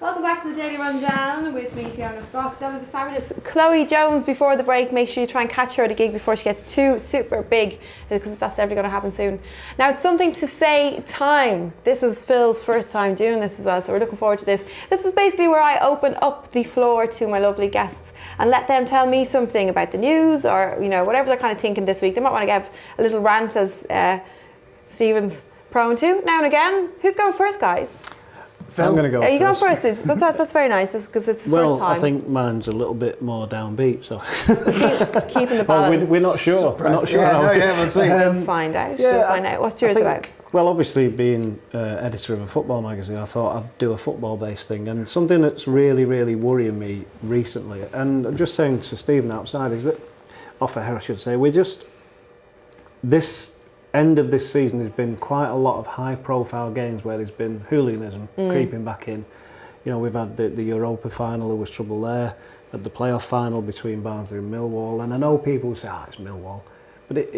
Welcome back to the Daily Rundown with me, Fiona. That was the fabulous Chloe Jones before the break. Make sure you try and catch her at a gig before she gets too super big, because that's definitely going to happen soon. Now it's something to say time. This is Phil's first time doing this as well, so we're looking forward to this. This is basically where I open up the floor to my lovely guests and let them tell me something about the news, or whatever they're kind of thinking this week. They might want to give a little rant, as Stephen's prone to now and again. Who's going first, guys? Phil? I'm going to go first. You go first. That's very nice, because it's his first time. Well, I think mine's a little bit more downbeat, so... Keeping the balance. We're not sure. We're not sure. We'll see. We'll find out. What's yours about? Well, obviously, being editor of a football magazine, I thought I'd do a football-based thing. And something that's really, really worrying me recently, and I'm just saying to Stephen outside, is that, off air I should say, this end of this season there's been quite a lot of high-profile games where there's been hooliganism creeping back in. We've had the Europa final, there was trouble there, at the playoff final between Barnsley and Millwall, and I know people say, it's Millwall, but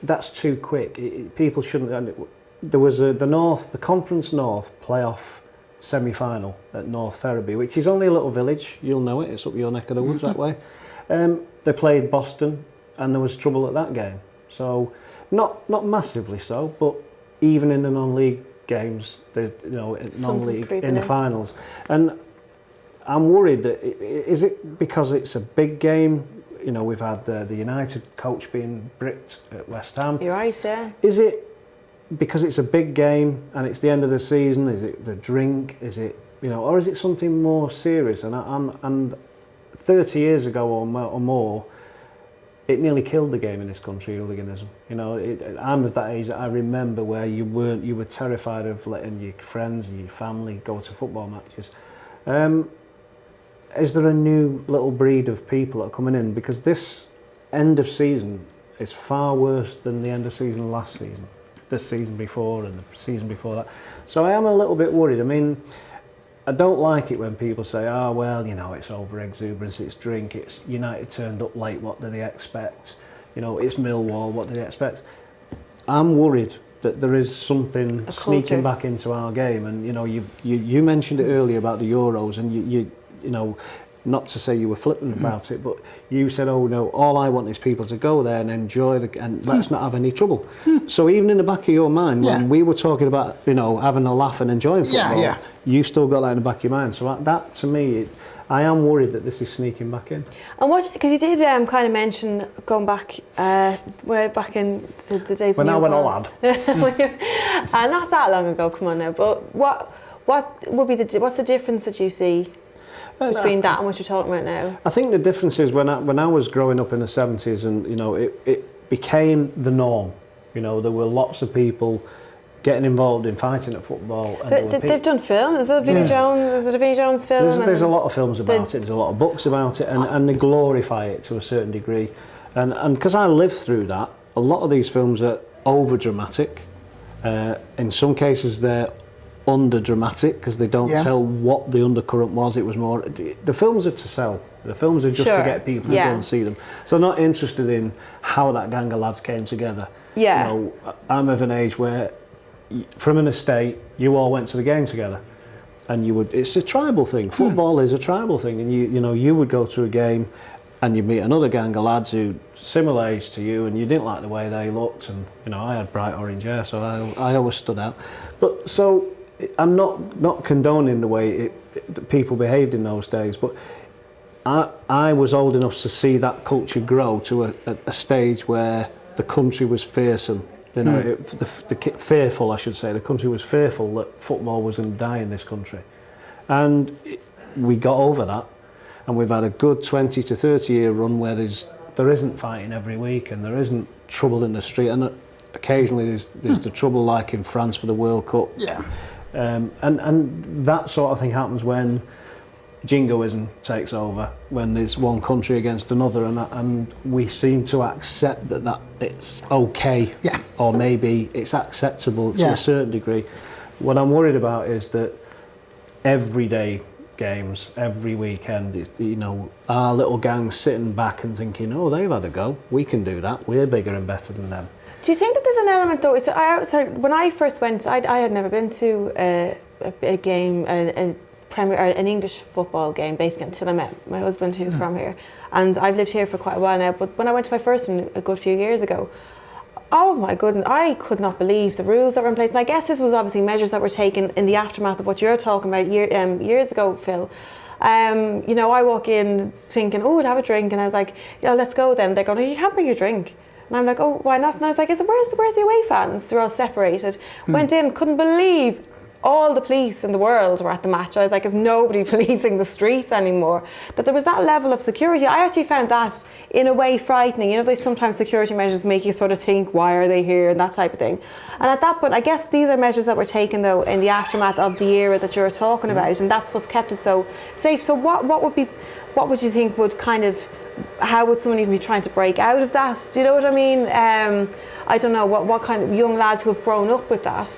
that's too quick. People shouldn't. There was the Conference North playoff semi-final at North Ferriby, which is only a little village. You'll know it. It's up your neck of the woods that way. They played Boston, and there was trouble at that game. So. Not massively so, but even in the non-league games, there's non-league in the finals, and I'm worried that is it because it's a big game. We've had the United coach being bricked at West Ham. You're right, yeah. Is it because it's a big game and it's the end of the season? Is it the drink? Is it or is it something more serious? And 30 years ago or more. It nearly killed the game in this country, hooliganism. I'm of that age that I remember where you were terrified of letting your friends and your family go to football matches. Is there a new little breed of people that are coming in? Because this end of season is far worse than the end of season last season, this season before and the season before that. So I am a little bit worried. I mean, I don't like it when people say, it's over-exuberance, it's drink, it's United turned up late, what do they expect? It's Millwall, what do they expect? I'm worried that there is something sneaking back into our game. And, you mentioned it earlier about the Euros, and you not to say you were flippant about it, but you said, all I want is people to go there and enjoy and let's not have any trouble. So even in the back of your mind, when we were talking about, having a laugh and enjoying football, you still got that in the back of your mind. So that to me, I am worried that this is sneaking back in. And because you did kind of mention going back, way back in the days when I went a lad. Not that long ago, come on now, but what would be what's the difference that you see between that and what you're talking about now? I think the difference is when I was growing up in the 70s, and it became the norm. There were lots of people getting involved in fighting at football. And they've done films. Is there a Vinnie Jones film? There's a lot of films about it. There's a lot of books about it, and they glorify it to a certain degree. And because I lived through that, a lot of these films are over dramatic. In some cases, they're under dramatic because they don't tell what the undercurrent was. It was more the films are to sell. The films are just to get people to go and see them. So I'm not interested in how that gang of lads came together. I'm of an age where from an estate you all went to the game together, and it's a tribal thing. Football is a tribal thing, and you would go to a game and you'd meet another gang of lads who similar age to you, and you didn't like the way they looked, and I had bright orange hair, so I always stood out. But so I'm not condoning the way people behaved in those days, but I was old enough to see that culture grow to a stage where the country was fearsome. Fearful, I should say. The country was fearful that football was going to die in this country, and we got over that, and we've had a good 20 to 30 year run where there isn't fighting every week, and there isn't trouble in the street, and occasionally there's the trouble like in France for the World Cup. And that sort of thing happens when jingoism takes over, when there's one country against another, and we seem to accept that it's okay, or maybe it's acceptable to a certain degree. What I'm worried about is that everyday games, every weekend, our little gang sitting back and thinking, they've had a go, we can do that, we're bigger and better than them. Do you think that there's an element though? So when I first went, I had never been to a game, a Premier or an English football game basically until I met my husband who's from here, and I've lived here for quite a while now. But when I went to my first one a good few years ago, oh my goodness, I could not believe the rules that were in place. And I guess this was obviously measures that were taken in the aftermath of what you're talking about years ago, Phil. You know, I walk in thinking, oh, we'll have a drink, and I was like, yeah, let's go then. They're going, oh, you can't bring your drink. And I'm like, oh, why not? And I was like, where's the away fans? They're all separated. Went in, couldn't believe all the police in the world were at the match. I was like, is nobody policing the streets anymore? That there was that level of security. I actually found that in a way frightening. You know, there's sometimes security measures make you sort of think, why are they here, and that type of thing. And at that point, I guess these are measures that were taken though in the aftermath of the era that you're talking about, and that's what's kept it so safe. So what would you think would kind of, how would someone even be trying to break out of that? Do you know what I mean? I don't know, what kind of young lads who have grown up with that,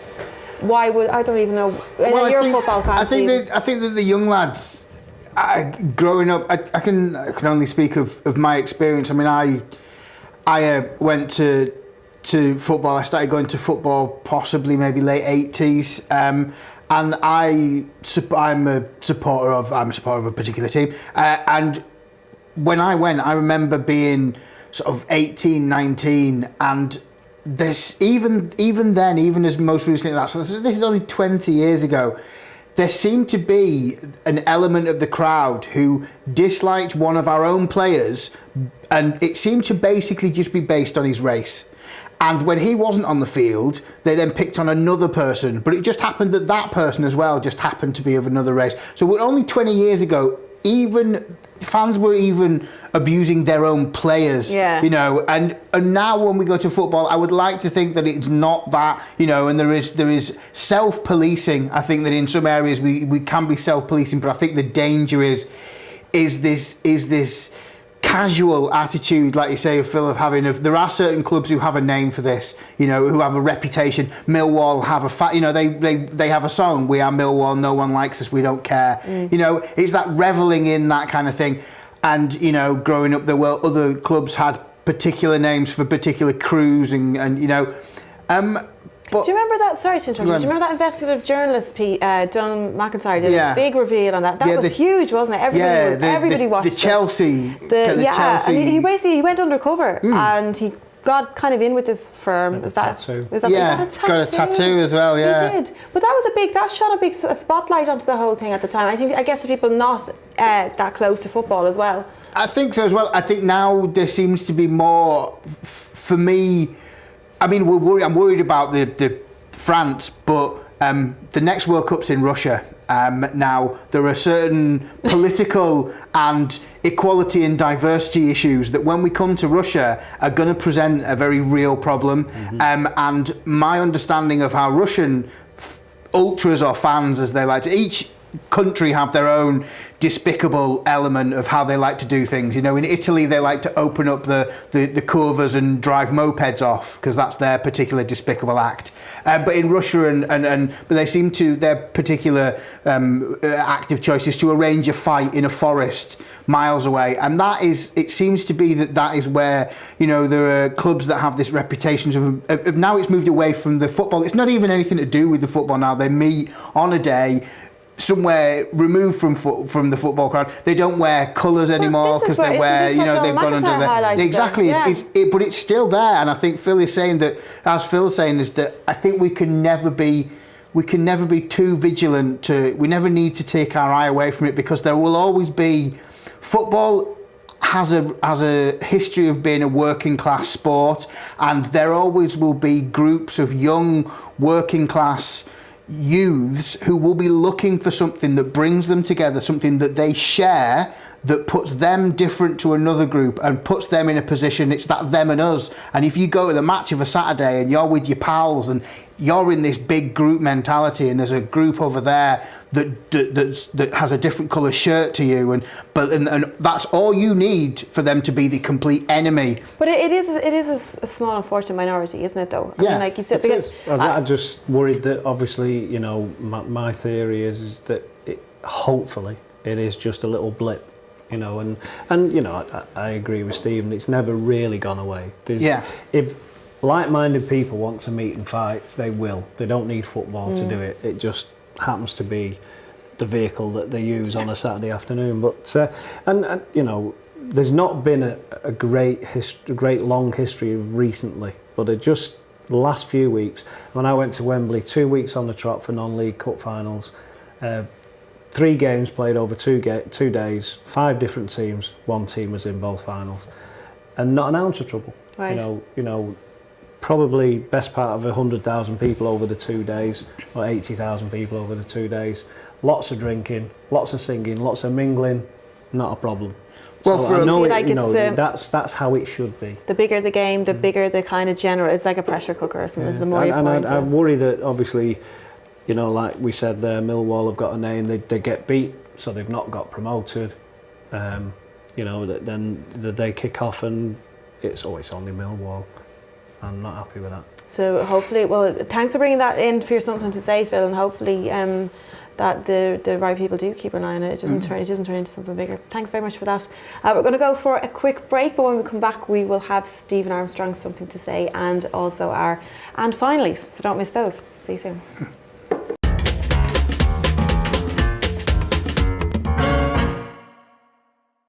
why would, I don't even know. Well, you're a football fan. I think that the young lads growing up, I can only speak of my experience. I mean, I went to football. I started going to football possibly maybe late 80s. And I'm a supporter of a particular team. And when I went, I remember being sort of 18, 19, and this even then, even as most recently that, so this is only 20 years ago, there seemed to be an element of the crowd who disliked one of our own players, and it seemed to basically just be based on his race. And when he wasn't on the field, they then picked on another person, but it just happened that that person as well just happened to be of another race. So only 20 years ago, even fans were even abusing their own players, you know, and now when we go to football, I would like to think that it's not that, you know, and there is self-policing. I think that in some areas we can be self-policing, but I think the danger is this casual attitude, like you say, Phil, there are certain clubs who have a name for this, you know, who have a reputation. Millwall have they have a song, "We are Millwall, no one likes us, we don't care." You know, it's that reveling in that kind of thing. And, you know, growing up, there were other clubs had particular names for particular crews and you know, but do you remember that? Sorry to interrupt. Do you remember that investigative journalist, Don McIntyre, did a big reveal on that? That was huge, wasn't it? Everybody watched the Chelsea. And he basically went undercover and he got kind of in with this firm. Was that tattoo? Got a tattoo as well. Yeah, he did. But that shot a big spotlight onto the whole thing at the time. I guess the people not that close to football as well. I think so as well. I think now there seems to be more. For me, I mean, I'm worried about the France, but the next World Cup's in Russia. Now, there are certain political and equality and diversity issues that when we come to Russia are going to present a very real problem. And my understanding of how Russian ultras or fans, as they like to, each country have their own despicable element of how they like to do things. You know, in Italy they like to open up the curvas and drive mopeds off because that's their particular despicable act. But in Russia but they seem to, their particular active choice is to arrange a fight in a forest miles away, and it seems to be that is where, you know, there are clubs that have this reputation of now it's moved away from the football. It's not even anything to do with the football now. They meet on a day somewhere removed from the football crowd. They don't wear colours anymore because they wear, you know, they've gone under the exactly. But it's still there, and I think Phil is saying that, as Phil's saying, is that I think we can never be too vigilant. We never need to take our eye away from it, because there will always be football. Has a history of being a working class sport, and there always will be groups of young working class youths who will be looking for something that brings them together, something that they share, that puts them different to another group and puts them in a position, it's that them and us. And if you go to the match of a Saturday and you're with your pals and you're in this big group mentality, and there's a group over there that has a different colour shirt to you, and that's all you need for them to be the complete enemy. But it is a small unfortunate minority, isn't it, though? I mean, like you said, because I'm just worried that, obviously, you know, my theory is that hopefully it is just a little blip. You know, and you know, I agree with Stephen. It's never really gone away. If like-minded people want to meet and fight, they will. They don't need football to do it. It just happens to be the vehicle that they use on a Saturday afternoon. But and you know, there's not been a great long history recently, but it just the last few weeks. When I went to Wembley, 2 weeks on the trot for non-league cup finals, 3 games played over 2 days, 5 different teams. 1 team was in both finals, and not an ounce of trouble. Right. You know, probably best part of 100,000 people over the 2 days, or 80,000 people over the 2 days. Lots of drinking, lots of singing, lots of mingling. Not a problem. Well, So for I a- know, like you know, it's, that's how it should be. The bigger the game, the bigger the kind of general. It's like a pressure cooker or something. The more you and point I to. worry that obviously, you know, like we said there, Millwall have got a name. They get beat, so they've not got promoted. You know, then they kick off and it's only Millwall. I'm not happy with that. So hopefully, well, thanks for bringing that in for something to say, Phil, and hopefully that the right people do keep an eye on it. It doesn't turn into something bigger. Thanks very much for that. We're going to go for a quick break, but when we come back, we will have Stephen Armstrong something to say, and also our and finalies. So don't miss those. See you soon.